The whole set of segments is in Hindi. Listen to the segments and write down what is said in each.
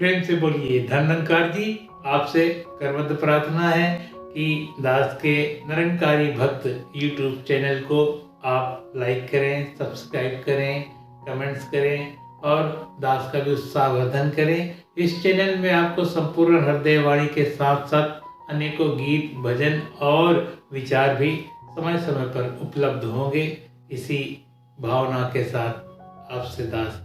प्रेम से बोलिए धन्वंकार जी। आपसे करवत प्रार्थना है कि दास के निरंकारी भक्त YouTube चैनल को आप लाइक करें, सब्सक्राइब करें, कमेंट्स करें और दास का भी उत्साहवर्धन करें। इस चैनल में आपको संपूर्ण हृदय वाणी के साथ साथ अनेकों गीत, भजन और विचार भी समय समय पर उपलब्ध होंगे। इसी भावना के साथ आपसे दास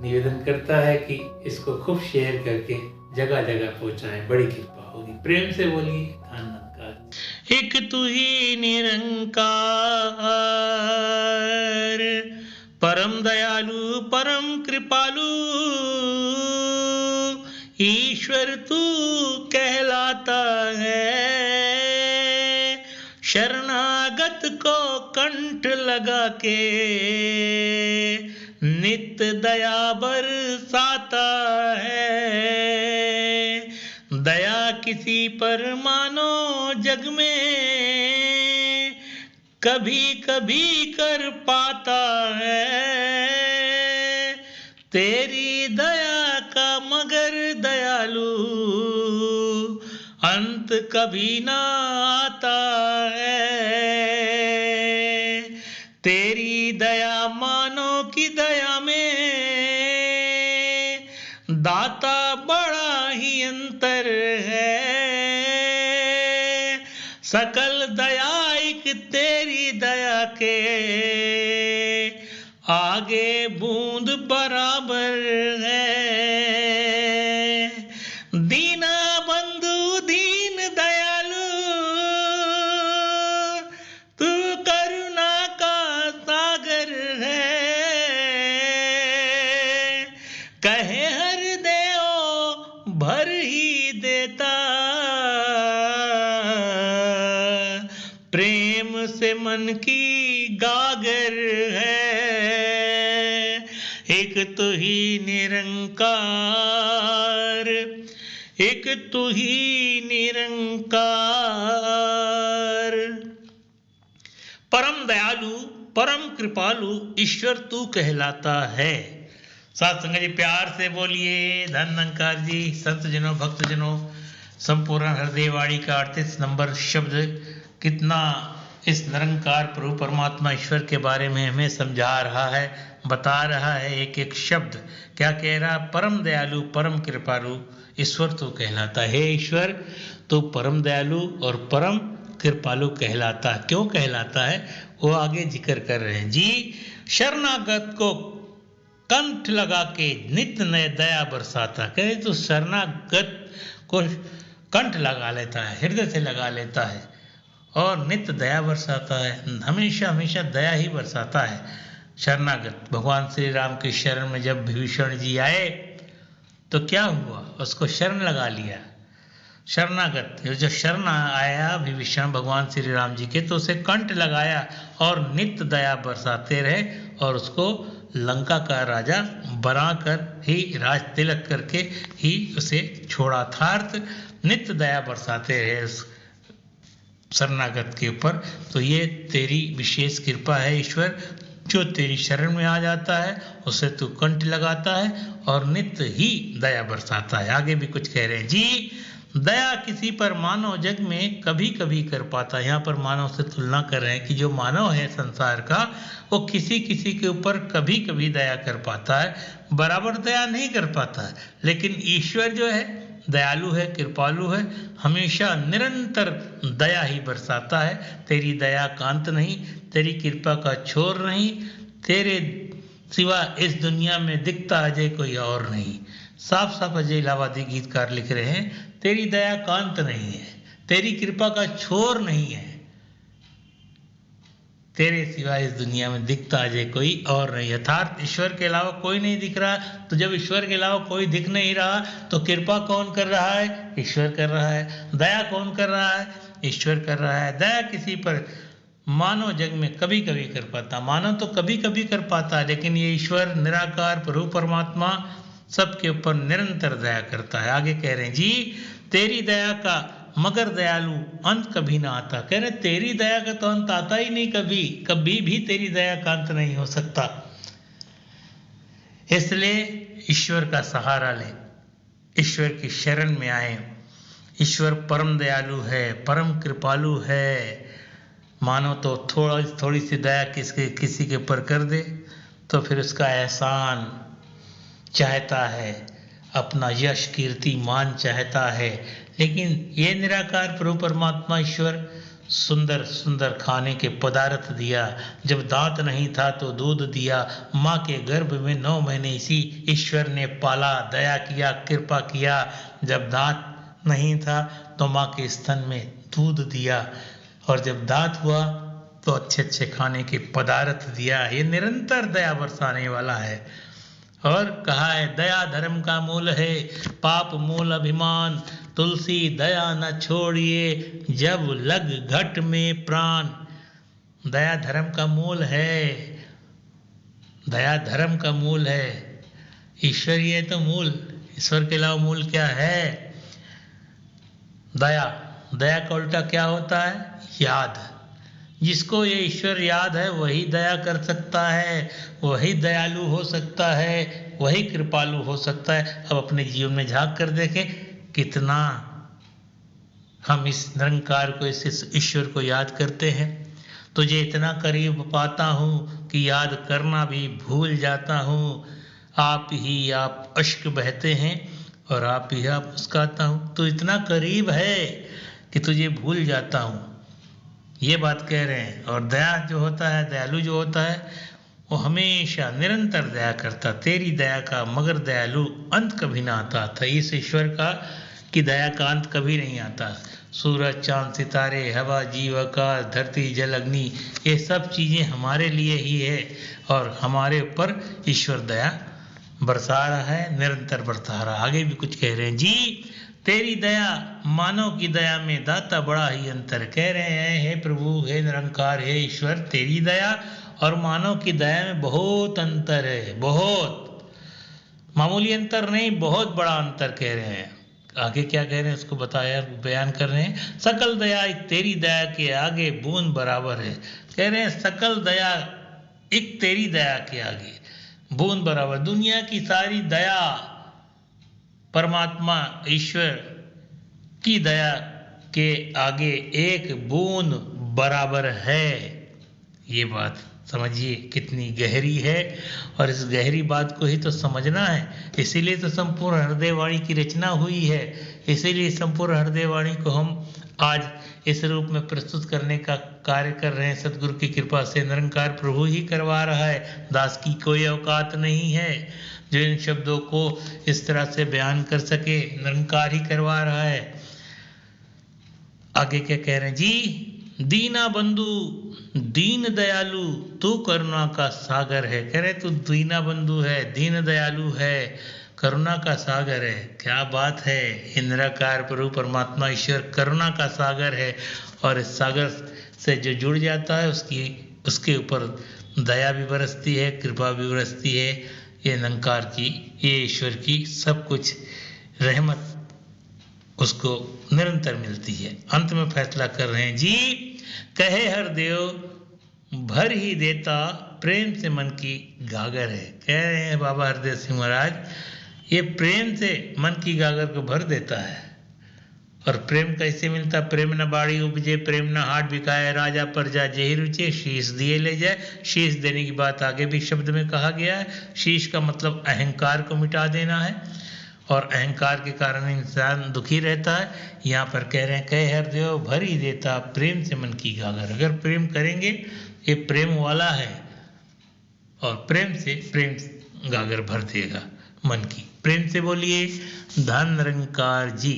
निवेदन करता है कि इसको खूब शेयर करके जगह जगह पहुंचाएं, बड़ी कृपा होगी। प्रेम से बोलिए धन्वंकार। एक तू ही निरंकार, परम दयालु परम कृपालु, ईश्वर तू कहलाता है। शरणागत को कंठ लगा के नित्य दया बरसाता है। दया किसी पर मानो जग में कभी कभी कर पाता है। तेरी दया का मगर दयालु अंत कभी ना आता है। तेरी दया मानो की दया में दाता बड़ा ही अंतर है। सकल दया एक तेरी दया के आगे बूंद बराबर है। दीना बंधु दीन दयालु तू करुणा का सागर है। कहे हर देव भर ही देता, प्रेम से मन की गागर है। एक तू ही निरंकार, एक तू ही निरंकार। परम दयालु परम कृपालु ईश्वर तू कहलाता है। साथ संगत जी प्यार से बोलिए धन्वंकार जी। संत जनों, भक्त जनों, संपूर्ण हृदय वाणी का 38 नंबर शब्द कितना इस निरंकार प्रभु परमात्मा ईश्वर के बारे में हमें समझा रहा है, बता रहा है। एक एक शब्द क्या कह रहा? परम दयालु परम कृपालु ईश्वर तो कहलाता है। हे ईश्वर तो परम दयालु और परम कृपालु कहलाता है। क्यों कहलाता है वो आगे जिक्र कर रहे हैं जी। शरणागत को कंठ लगा के नित्य नए दया बरसाता। कहे तो शरणागत को कंठ लगा लेता है, हृदय से लगा लेता है और नित्य दया बरसाता है। हमेशा हमेशा दया ही बरसाता है। शरणागत भगवान श्री राम के शरण में जब विभीषण जी आए तो क्या हुआ? उसको शरण लगा लिया। शरणागत जो शरण आया विभीषण भगवान श्री राम जी के, तो उसे कंठ लगाया और नित्य दया बरसाते रहे और उसको लंका का राजा बनाकर ही राज तिलक करके ही उसे छोड़ा था। नित्य दया बरसाते रहे उस शरणागत के ऊपर। तो ये तेरी विशेष कृपा है ईश्वर, जो तेरी शरण में आ जाता है उसे तू कंठ लगाता है और नित्य ही दया बरसाता है। आगे भी कुछ कह रहे हैं जी। दया किसी पर मानव जग में कभी कभी कर पाता। यहाँ पर मानव से तुलना कर रहे हैं कि जो मानव है संसार का वो किसी किसी के ऊपर कभी कभी दया कर पाता है, बराबर दया नहीं कर पाता है। लेकिन ईश्वर जो है दयालु है, कृपालु है, हमेशा निरंतर दया ही बरसाता है। तेरी दया का अंत नहीं, तेरी कृपा का छोर नहीं, तेरे सिवा इस दुनिया में दिखता अजय कोई और नहीं। साफ साफ अजय इलाहाबादी गीतकार लिख रहे हैं तेरी दया का अंत नहीं है, तेरी कृपा का छोर नहीं है, तेरे सिवा इस दुनिया में दिखता अजय कोई और नहीं। अर्थात ईश्वर के अलावा कोई नहीं दिख रहा। तो जब ईश्वर के अलावा कोई दिख नहीं रहा तो कृपा कौन कर रहा है? ईश्वर कर रहा है। दया कौन कर रहा है? ईश्वर कर रहा है। दया किसी पर मानव जग में कभी कभी कर पाता, मानव तो कभी कभी कर पाता, लेकिन ये ईश्वर निराकार प्रभु परमात्मा सबके ऊपर निरंतर दया करता है। आगे कह रहे हैं जी। तेरी दया का मगर दयालु अंत कभी ना आता। कह रहे तेरी दया का तो अंत आता ही नहीं, कभी कभी भी तेरी दया का अंत नहीं हो सकता। इसलिए ईश्वर का सहारा ले, ईश्वर की शरण में आए। ईश्वर परम दयालु है, परम कृपालु है। मानो तो थोड़ी सी दया किसी के ऊपर कर दे तो फिर उसका एहसान चाहता है, अपना यश कीर्ति मान चाहता है। लेकिन ये निराकार प्रभु परमात्मा ईश्वर सुंदर सुंदर खाने के पदार्थ दिया। जब दांत नहीं था तो दूध दिया। माँ के गर्भ में 9 महीने इसी ईश्वर ने पाला, दया किया, कृपा किया। जब दांत नहीं था तो माँ के स्तन में दूध दिया, और जब दांत हुआ तो अच्छे अच्छे खाने के पदार्थ दिया। ये निरंतर दया बरसाने वाला है। और कहा है दया धर्म का मूल है, पाप मूल अभिमान, तुलसी दया न छोड़िए, जब लग घट में प्राण। दया धर्म का मूल है, दया धर्म का मूल है। ईश्वर ही है तो मूल, ईश्वर के अलावा मूल क्या है? दया। दया का उल्टा क्या होता है? याद। जिसको ये ईश्वर याद है वही दया कर सकता है, वही दयालु हो सकता है, वही कृपालु हो सकता है। अब अपने जीवन में झांक कर देखें कितना हम इस निरंकार को, इस ईश्वर को याद करते हैं। तुझे इतना करीब पाता हूँ कि याद करना भी भूल जाता हूँ। आप ही आप अश्क बहते हैं और आप ही आप मुस्काता हूँ। तो इतना करीब है कि तुझे भूल जाता हूँ, ये बात कह रहे हैं। और दया जो होता है, दयालु जो होता है, वो हमेशा निरंतर दया करता। तेरी दया का मगर दयालु अंत कभी ना आता था। इस ईश्वर का कि दया का अंत कभी नहीं आता। सूरज चांद सितारे हवा जीव आकाश धरती जल अग्नि, ये सब चीज़ें हमारे लिए ही है और हमारे ऊपर ईश्वर दया बरसा रहा है, निरंतर बरसा रहा। आगे भी कुछ कह रहे हैं जी, तेरी दया मानव की दया में दाता बड़ा ही अंतर। कह रहे हैं हे प्रभु, हे निरंकार, हे ईश्वर, तेरी दया और मानव की दया में बहुत अंतर है। बहुत मामूली अंतर नहीं, बहुत बड़ा अंतर कह रहे हैं। आगे क्या कह रहे हैं उसको बताया, बयान कर रहे हैं। सकल दया तेरी दया के आगे बूंद बराबर है। कह रहे हैं सकल दया एक तेरी दया के आगे बूंद बराबर। दुनिया की सारी दया परमात्मा ईश्वर की दया के आगे एक बूंद बराबर है। ये बात समझिए कितनी गहरी है, और इस गहरी बात को ही तो समझना है। इसीलिए तो संपूर्ण हृदय वाणी की रचना हुई है। इसीलिए संपूर्ण हृदय वाणी को हम आज इस रूप में प्रस्तुत करने का कार्य कर रहे हैं। सदगुरु की कृपा से निरंकार प्रभु ही करवा रहा है, दास की कोई औकात नहीं है जो इन शब्दों को इस तरह से बयान कर सके। निरंकार ही करवा रहा है। आगे क्या कह रहे हैं जी, दीना बंधु दीन दयालु तू करुणा का सागर है। कह रहे तू दीना बंधु है, दीन दयालु है, करुणा का सागर है। क्या बात है! निराकार प्रभु परमात्मा ईश्वर करुणा का सागर है, और इस सागर से जो जुड़ जाता है उसके ऊपर दया भी बरसती है, कृपा भी बरसती है। ये निरंकार की, ये ईश्वर की सब कुछ रहमत उसको निरंतर मिलती है। अंत में फैसला कर रहे हैं जी, कहे हर देव भर ही देता, प्रेम से मन की गागर है। कह रहे हैं बाबा हरदेव सिंह महाराज, ये प्रेम से मन की गागर को भर देता है। और प्रेम कैसे मिलता? प्रेम न बाड़ी उपजे, प्रेम न हाट बिकाए, राजा प्रजा जेहि रुचे, शीश दिए ले जाए। शीश देने की बात आगे भी शब्द में कहा गया है। शीश का मतलब अहंकार को मिटा देना है, और अहंकार के कारण इंसान दुखी रहता है। यहाँ पर कह रहे हैं कहे हर देव भर ही देता, प्रेम से मन की गागर। अगर प्रेम करेंगे, ये प्रेम वाला है, और प्रेम गागर भर देगा मन की। प्रेम से बोलिए धन निरंकार जी।